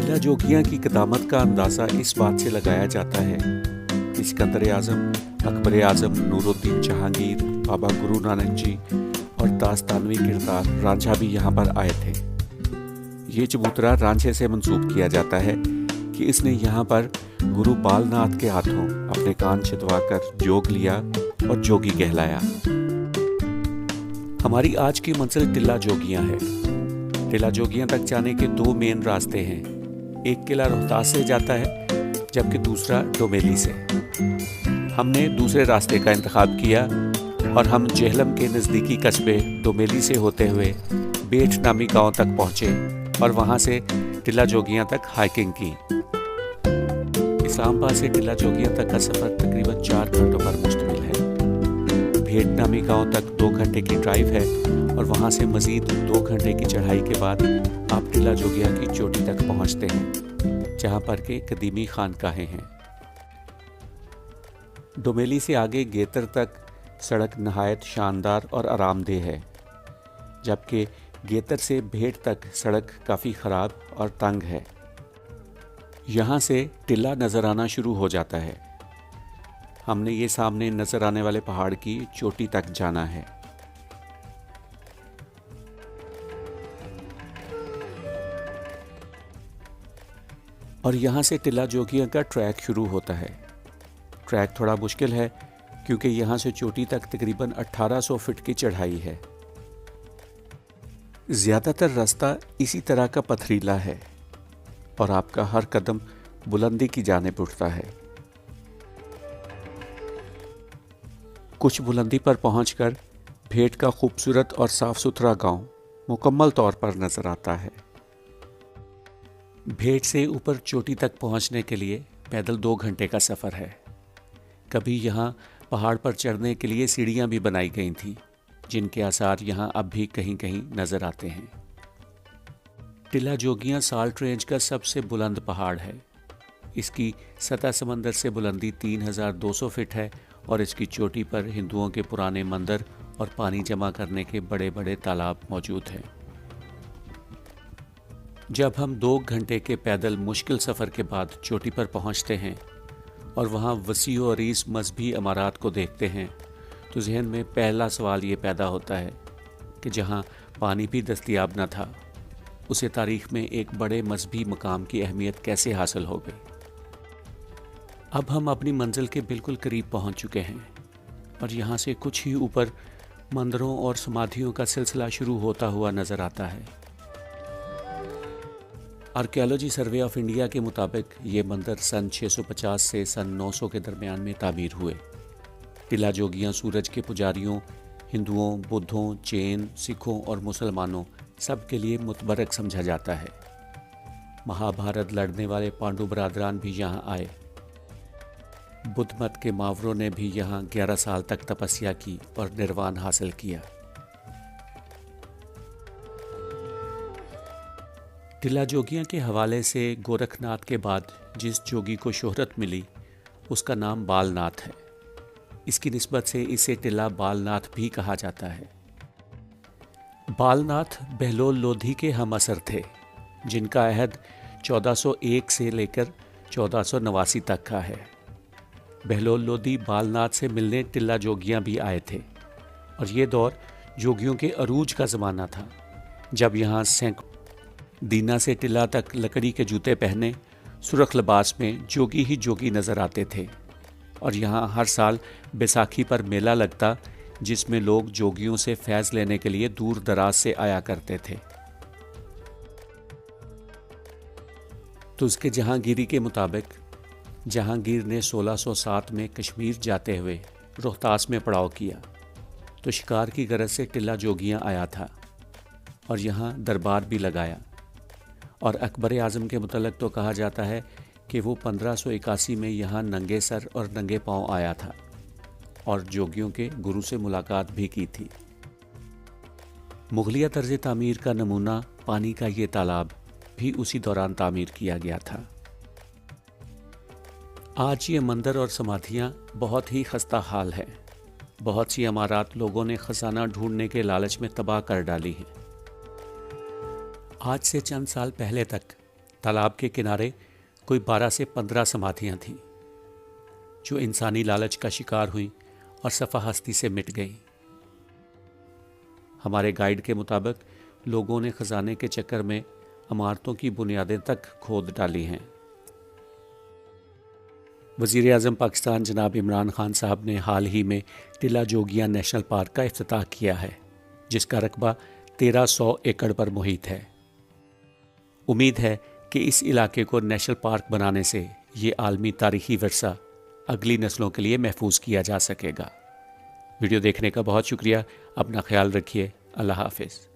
टिल्ला जोगियां की क़दामत का अंदाज़ा इस बात से लगाया जाता है कि सिकंदर आज़म, अकबर आज़म, नूरुद्दीन जहांगीर, बाबा गुरु नानक जी और दास्तानवी किरदार रांझा भी यहाँ पर आए थे। ये चबूतरा रांझे से मंसूब किया जाता है कि इसने यहाँ पर गुरु बालनाथ के हाथों अपने कान छिदवाकर जोग लिया और जोगी कहलाया। हमारी आज की मंजिल टिल्ला जोगियां है। टिल्ला जोगियां तक जाने के दो मेन रास्ते हैं। एक किला रोहतास से जाता है जबकि दूसरा डोमेली से। हमने दूसरे रास्ते का इंतखाब किया और हम जेहलम के नज़दीकी कस्बे डोमेली से होते हुए बेट नामी गांव तक पहुँचे और वहाँ से टिल्ला जोगियां तक हाइकिंग की। इस्लामाबाद से टिल्ला जोगियां तक का सफ़र तकरीबन 4 घंटों पर मुश्तमिल है। भेट नामी गांव तक 2 घंटे की ड्राइव है और वहां से मजीद 2 घंटे की चढ़ाई के बाद आप टिल्ला जोगियां की चोटी तक पहुंचते हैं, जहां पर के कदीमी खानकाहें हैं। डोमेली से आगे गेतर तक सड़क नहायत शानदार और आरामदेह है, जबकि गेतर से भेट तक सड़क काफ़ी ख़राब और तंग है। यहाँ से टिल्ला नज़र आना शुरू हो जाता है। हमने ये सामने नज़र आने वाले पहाड़ की चोटी तक जाना है। और यहाँ से टिल्ला जोगियां का ट्रैक शुरू होता है। ट्रैक थोड़ा मुश्किल है क्योंकि यहाँ से चोटी तक तकरीबन 1800 फीट की चढ़ाई है। ज़्यादातर रास्ता इसी तरह का पथरीला है और आपका हर कदम बुलंदी की जानिब उठता है। कुछ बुलंदी पर पहुंचकर भेट का खूबसूरत और साफ सुथरा गांव मुकम्मल तौर पर नजर आता है। भेट से ऊपर चोटी तक पहुंचने के लिए पैदल 2 घंटे का सफ़र है। कभी यहाँ पहाड़ पर चढ़ने के लिए सीढ़ियाँ भी बनाई गई थीं, जिनके आसार यहाँ अब भी कहीं कहीं नजर आते हैं। टिल्ला जोगियां साल्ट रेंज का सबसे बुलंद पहाड़ है। इसकी सतह समंदर से बुलंदी 3200 फीट है और इसकी चोटी पर हिंदुओं के पुराने मंदिर और पानी जमा करने के बड़े बड़े तालाब मौजूद हैं। जब हम 2 घंटे के पैदल मुश्किल सफ़र के बाद चोटी पर पहुंचते हैं और वहां वसी और अरीस मजहबी इमारत को देखते हैं तो जहन में पहला सवाल ये पैदा होता है कि जहां पानी भी दस्तयाब न था, उसे तारीख में एक बड़े मजहबी मकाम की अहमियत कैसे हासिल हो गई। अब हम अपनी मंजिल के बिल्कुल करीब पहुंच चुके हैं और यहाँ से कुछ ही ऊपर मंदिरों और समाधियों का सिलसिला शुरू होता हुआ नजर आता है। आर्कियोलॉजी सर्वे ऑफ इंडिया के मुताबिक ये मंदिर सन 650 से सन 900 के दरमियान में तामीर हुए। टिल्ला जोगियां सूरज के पुजारियों, हिंदुओं, बुद्धों, जैन, सिखों और मुसलमानों सब के लिए मुतबरक समझा जाता है। महाभारत लड़ने वाले पांडु बरादरान भी यहाँ आए। बुद्ध मत के मावरों ने भी यहाँ 11 साल तक तपस्या की और निर्वाण हासिल किया। टिल्ला जोगियां के हवाले से गोरखनाथ के बाद जिस जोगी को शोहरत मिली उसका नाम बालनाथ है। इसकी निस्बत से इसे टिल्ला बालनाथ भी कहा जाता है। बालनाथ बहलोल लोधी के हम असर थे, जिनका अहद 1401 से लेकर 1489 तक का है। बहलोल लोधी बालनाथ से मिलने टिल्ला जोगियां भी आए थे और ये दौर जोगियों के अरूज का ज़माना था, जब यहाँ दीना से टिल्ला तक लकड़ी के जूते पहने सुरख लिबास में जोगी ही जोगी नज़र आते थे और यहाँ हर साल बैसाखी पर मेला लगता, जिसमें लोग जोगियों से फैज़ लेने के लिए दूर दराज से आया करते थे। तो उसके जहांगीरी के मुताबिक जहांगीर ने 1607 में कश्मीर जाते हुए रोहतास में पड़ाव किया तो शिकार की गरज से टिल्ला जोगियां आया था और यहाँ दरबार भी लगाया। और अकबर आज़म के मुतल्लिक़ तो कहा जाता है कि वो 1581 में यहाँ नंगे सर और नंगे पांव आया था और जोगियों के गुरु से मुलाकात भी की थी। मुगलिया तर्ज तामीर का नमूना पानी का ये तालाब भी उसी दौरान तामीर किया गया था। आज ये मंदिर और समाधियाँ बहुत ही खस्ता हाल है। बहुत सी इमारत लोगों ने खजाना ढूंढने के लालच में तबाह कर डाली हैं। आज से चंद साल पहले तक तालाब के किनारे कोई 12 से 15 समाधियां थीं जो इंसानी लालच का शिकार हुई और सफ़ा हस्ती से मिट गईं। हमारे गाइड के मुताबिक लोगों ने खजाने के चक्कर में इमारतों की बुनियादें तक खोद डाली हैं। वज़ीर आज़म पाकिस्तान जनाब इमरान खान साहब ने हाल ही में टिल्ला जोगियां नेशनल पार्क का इफ्तिताह किया है, जिसका रकबा 1300 एकड़ पर मुहित है। उम्मीद है कि इस इलाके को नेशनल पार्क बनाने से ये आलमी तारीखी विरसा अगली नस्लों के लिए महफूज किया जा सकेगा। वीडियो देखने का बहुत शुक्रिया। अपना ख्याल रखिए। अल्लाह हाफिज़।